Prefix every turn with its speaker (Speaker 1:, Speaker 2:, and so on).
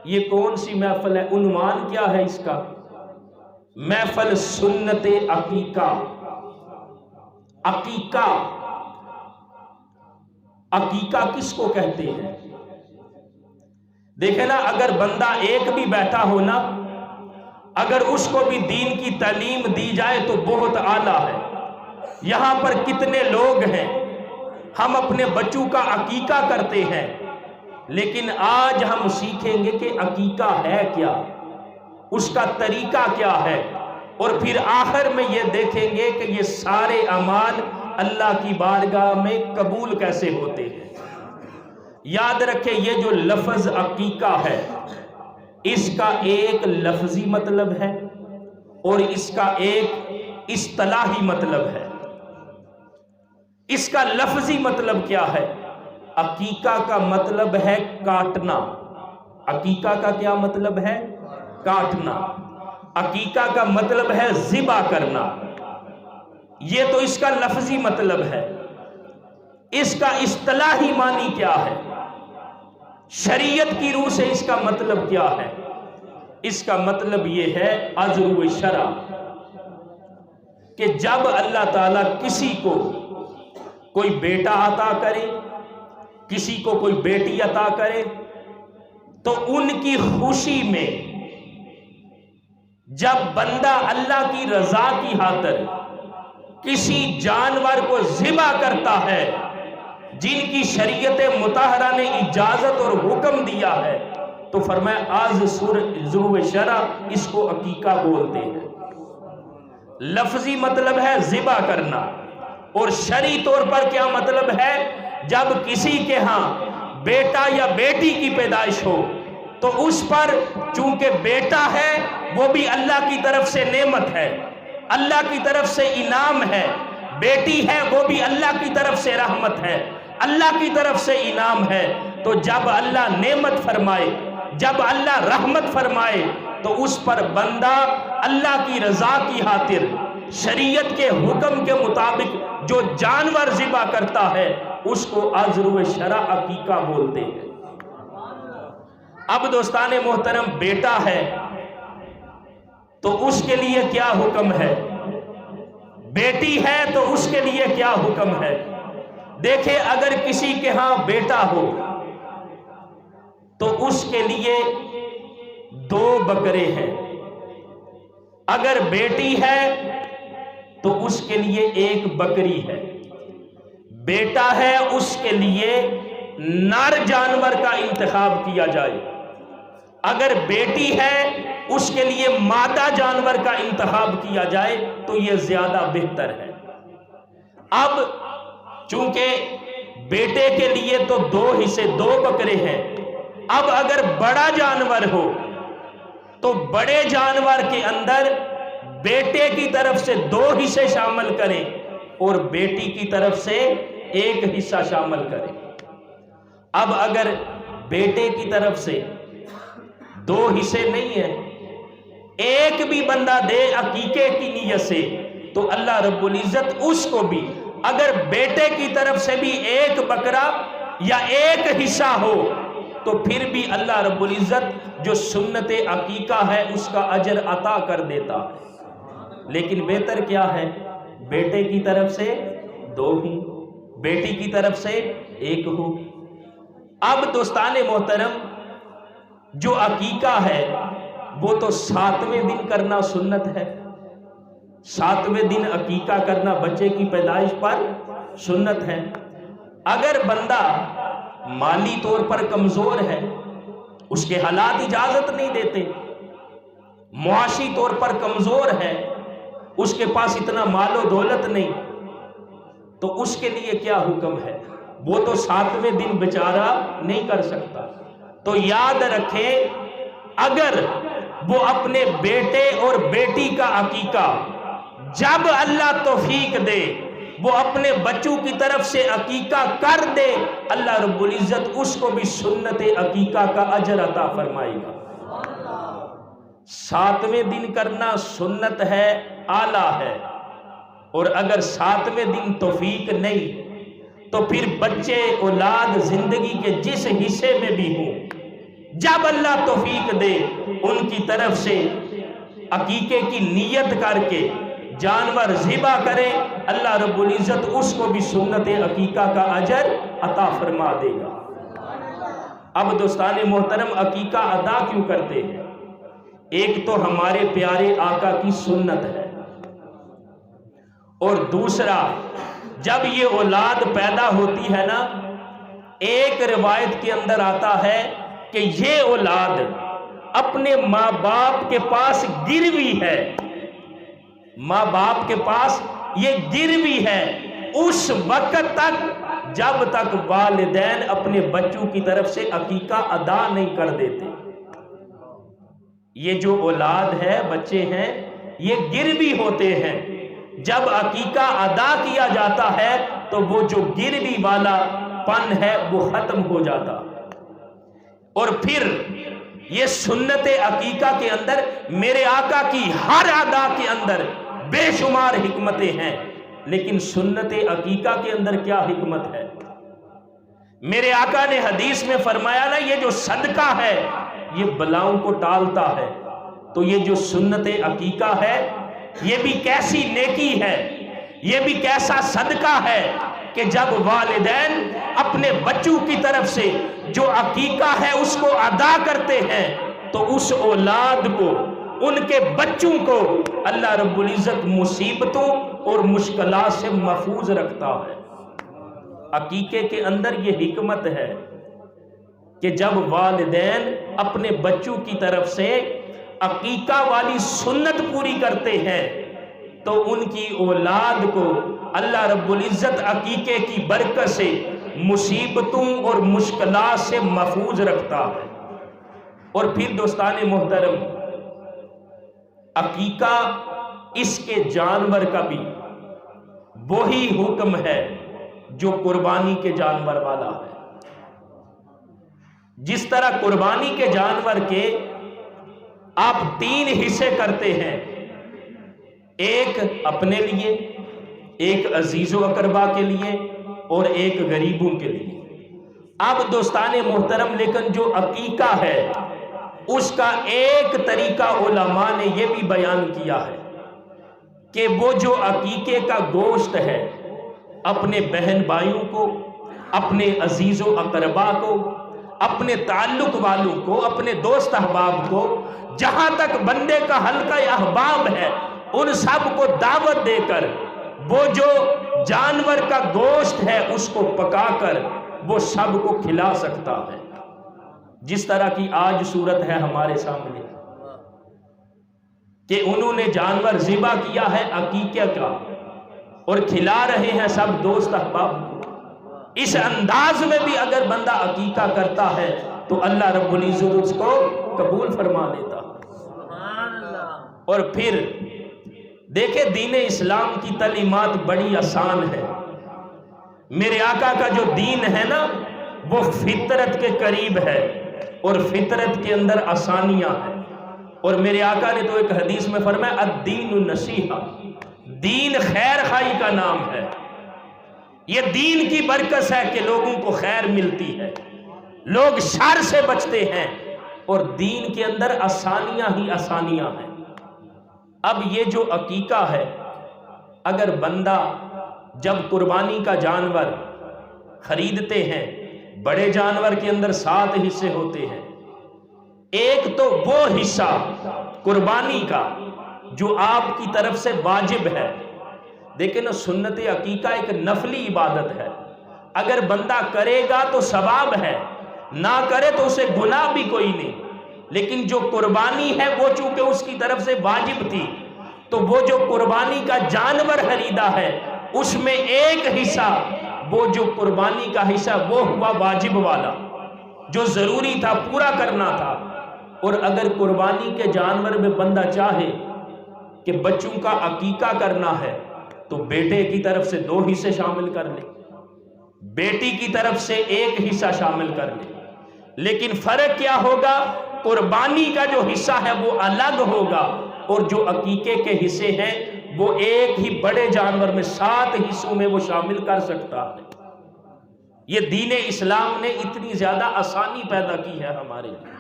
Speaker 1: یہ کون سی محفل ہے؟ عنوان کیا ہے اس کا؟ محفل سنت عقیقہ۔ عقیقہ، عقیقہ کس کو کہتے ہیں؟ دیکھیں نا، اگر بندہ ایک بھی بیٹھا ہو نا، اگر اس کو بھی دین کی تعلیم دی جائے تو بہت اعلیٰ ہے۔ یہاں پر کتنے لوگ ہیں، ہم اپنے بچوں کا عقیقہ کرتے ہیں، لیکن آج ہم سیکھیں گے کہ عقیقہ ہے کیا، اس کا طریقہ کیا ہے، اور پھر آخر میں یہ دیکھیں گے کہ یہ سارے اعمال اللہ کی بارگاہ میں قبول کیسے ہوتے ہیں۔ یاد رکھیں، یہ جو لفظ عقیقہ ہے، اس کا ایک لفظی مطلب ہے اور اس کا ایک اصطلاحی مطلب ہے۔ اس کا لفظی مطلب کیا ہے؟ عقیقہ کا مطلب ہے کاٹنا۔ عقیقہ کا کیا مطلب ہے؟ کاٹنا۔ عقیقہ کا مطلب ہے ذبح کرنا۔ یہ تو اس کا لفظی مطلب ہے۔ اس کا اصطلاحی معنی کیا ہے؟ شریعت کی روح سے اس کا مطلب کیا ہے؟ اس کا مطلب یہ ہے عذر شرع، کہ جب اللہ تعالیٰ کسی کو کوئی بیٹا عطا کرے، کسی کو کوئی بیٹی عطا کرے، تو ان کی خوشی میں جب بندہ اللہ کی رضا کی خاطر کسی جانور کو ذبح کرتا ہے جن کی شریعت مطہرہ نے اجازت اور حکم دیا ہے، تو فرمایا آز ضرور شرع، اس کو عقیقہ بولتے ہیں۔ لفظی مطلب ہے ذبح کرنا، اور شرعی طور پر کیا مطلب ہے؟ جب کسی کے ہاں بیٹا یا بیٹی کی پیدائش ہو تو اس پر چونکہ بیٹا ہے وہ بھی اللہ کی طرف سے نعمت ہے، اللہ کی طرف سے انعام ہے، بیٹی ہے وہ بھی اللہ کی طرف سے رحمت ہے، اللہ کی طرف سے انعام ہے۔ تو جب اللہ نعمت فرمائے، جب اللہ رحمت فرمائے، تو اس پر بندہ اللہ کی رضا کی خاطر شریعت کے حکم کے مطابق جو جانور ذبح کرتا ہے اس کو عذر شرع عقیقہ بولتے ہیں۔ اب دوستان محترم، بیٹا ہے تو اس کے لیے کیا حکم ہے؟ بیٹی ہے تو اس کے لیے کیا حکم ہے؟ دیکھیں، اگر کسی کے ہاں بیٹا ہو تو اس کے لیے 2 بکرے ہیں، اگر بیٹی ہے تو اس کے لیے 1 بکری ہے۔ بیٹا ہے اس کے لیے نر جانور کا انتخاب کیا جائے، اگر بیٹی ہے اس کے لیے مادہ جانور کا انتخاب کیا جائے تو یہ زیادہ بہتر ہے۔ اب چونکہ بیٹے کے لیے تو 2 حصے، 2 بکرے ہیں، اب اگر بڑا جانور ہو تو بڑے جانور کے اندر بیٹے کی طرف سے 2 حصے شامل کریں اور بیٹی کی طرف سے 1 حصہ شامل کریں۔ اب اگر بیٹے کی طرف سے 2 حصے نہیں ہیں، 1 بھی بندہ دے عقیقے کی نیت سے، تو اللہ رب العزت اس کو بھی، اگر بیٹے کی طرف سے بھی 1 بکرا یا 1 حصہ ہو تو پھر بھی اللہ رب العزت جو سنت عقیقہ ہے اس کا اجر عطا کر دیتا ہے۔ لیکن بہتر کیا ہے؟ بیٹے کی طرف سے 2 ہی، بیٹی کی طرف سے 1 ہو۔ اب دوستان محترم، جو عقیقہ ہے وہ تو 7ویں دن کرنا سنت ہے، 7ویں دن عقیقہ کرنا بچے کی پیدائش پر سنت ہے۔ اگر بندہ مالی طور پر کمزور ہے، اس کے حالات اجازت نہیں دیتے، معاشی طور پر کمزور ہے، اس کے پاس اتنا مال و دولت نہیں، تو اس کے لیے کیا حکم ہے؟ وہ تو 7ویں دن بیچارہ نہیں کر سکتا۔ تو یاد رکھیں، اگر وہ اپنے بیٹے اور بیٹی کا عقیقہ جب اللہ توفیق دے وہ اپنے بچوں کی طرف سے عقیقہ کر دے، اللہ رب العزت اس کو بھی سنت عقیقہ کا اجر عطا فرمائے گا۔ 7ویں دن کرنا سنت ہے، اعلیٰ ہے، اور اگر 7ویں دن توفیق نہیں تو پھر بچے اولاد زندگی کے جس حصے میں بھی ہوں، جب اللہ توفیق دے ان کی طرف سے عقیقے کی نیت کر کے جانور ذبح کرے، اللہ رب العزت اس کو بھی سنت عقیقہ کا اجر عطا فرما دے گا۔ اب دوستان محترم، عقیقہ ادا کیوں کرتے ہیں؟ ایک تو ہمارے پیارے آقا کی سنت ہے، اور دوسرا جب یہ اولاد پیدا ہوتی ہے نا، ایک روایت کے اندر آتا ہے کہ یہ اولاد اپنے ماں باپ کے پاس گروی ہے، ماں باپ کے پاس یہ گروی ہے اس وقت تک جب تک والدین اپنے بچوں کی طرف سے عقیقہ ادا نہیں کر دیتے۔ یہ جو اولاد ہے، بچے ہیں، یہ گروی ہوتے ہیں۔ جب عقیقہ ادا کیا جاتا ہے تو وہ جو گروی والا پن ہے وہ ختم ہو جاتا، اور پھر یہ سنت عقیقہ کے اندر میرے آقا کی ہر ادا کے اندر بے شمار حکمتیں ہیں، لیکن سنت عقیقہ کے اندر کیا حکمت ہے؟ میرے آقا نے حدیث میں فرمایا نا، یہ جو صدقہ ہے یہ بلاؤں کو ٹالتا ہے، تو یہ جو سنت عقیقہ ہے یہ بھی کیسی نیکی ہے، یہ بھی کیسا صدقہ ہے کہ جب والدین اپنے بچوں کی طرف سے جو عقیقہ ہے اس کو ادا کرتے ہیں تو اس اولاد کو، ان کے بچوں کو اللہ رب العزت مصیبتوں اور مشکلات سے محفوظ رکھتا ہے۔ عقیقے کے اندر یہ حکمت ہے کہ جب والدین اپنے بچوں کی طرف سے عقیقہ والی سنت پوری کرتے ہیں تو ان کی اولاد کو اللہ رب العزت عقیقے کی برکت سے مصیبتوں اور مشکلات سے محفوظ رکھتا ہے۔ اور پھر دوستان محترم، عقیقہ اس کے جانور کا بھی وہی حکم ہے جو قربانی کے جانور والا ہے۔ جس طرح قربانی کے جانور کے آپ 3 حصے کرتے ہیں، ایک اپنے لیے، ایک عزیز و اقربا کے لیے، اور ایک غریبوں کے لیے۔ اب دوستان محترم، لیکن جو عقیقہ ہے اس کا ایک طریقہ علماء نے یہ بھی بیان کیا ہے کہ وہ جو عقیقے کا گوشت ہے اپنے بہن بھائیوں کو، اپنے عزیز و اقربا کو، اپنے تعلق والوں کو، اپنے دوست احباب کو، جہاں تک بندے کا حلقہ احباب ہے ان سب کو دعوت دے کر وہ جو جانور کا گوشت ہے اس کو پکا کر وہ سب کو کھلا سکتا ہے۔ جس طرح کی آج صورت ہے ہمارے سامنے کہ انہوں نے جانور ذبح کیا ہے عقیقہ کا اور کھلا رہے ہیں سب دوست احباب کو۔ اس انداز میں بھی اگر بندہ عقیقہ کرتا ہے تو اللہ رب العزت اس کو قبول فرما لیتا۔ اور پھر دیکھیں، دین اسلام کی تعلیمات بڑی آسان ہے۔ میرے آقا کا جو دین ہے نا وہ فطرت کے قریب ہے اور فطرت کے اندر آسانیاں ہیں۔ اور میرے آقا نے تو ایک حدیث میں فرمایا الدین النصیحہ، دین خیر خائی کا نام ہے۔ یہ دین کی برکت ہے کہ لوگوں کو خیر ملتی ہے، لوگ شر سے بچتے ہیں، اور دین کے اندر آسانیاں ہی آسانیاں ہیں۔ اب یہ جو عقیقہ ہے، اگر بندہ جب قربانی کا جانور خریدتے ہیں، بڑے جانور کے اندر 7 حصے ہوتے ہیں۔ ایک تو وہ حصہ قربانی کا جو آپ کی طرف سے واجب ہے۔ دیکھیں نا، سنت عقیقہ ایک نفلی عبادت ہے، اگر بندہ کرے گا تو ثواب ہے، نہ کرے تو اسے گناہ بھی کوئی نہیں۔ لیکن جو قربانی ہے وہ چونکہ اس کی طرف سے واجب تھی، تو وہ جو قربانی کا جانور خریدا ہے اس میں ایک حصہ، وہ جو قربانی کا حصہ وہ ہوا واجب والا جو ضروری تھا، پورا کرنا تھا۔ اور اگر قربانی کے جانور میں بندہ چاہے کہ بچوں کا عقیقہ کرنا ہے تو بیٹے کی طرف سے 2 حصے شامل کر لے، بیٹی کی طرف سے 1 حصہ شامل کر لے۔ لیکن فرق کیا ہوگا؟ قربانی کا جو حصہ ہے وہ الگ ہوگا، اور جو عقیقے کے حصے ہیں وہ ایک ہی بڑے جانور میں 7 حصوں میں وہ شامل کر سکتا ہے۔ یہ دین اسلام نے اتنی زیادہ آسانی پیدا کی ہے ہمارے لیے۔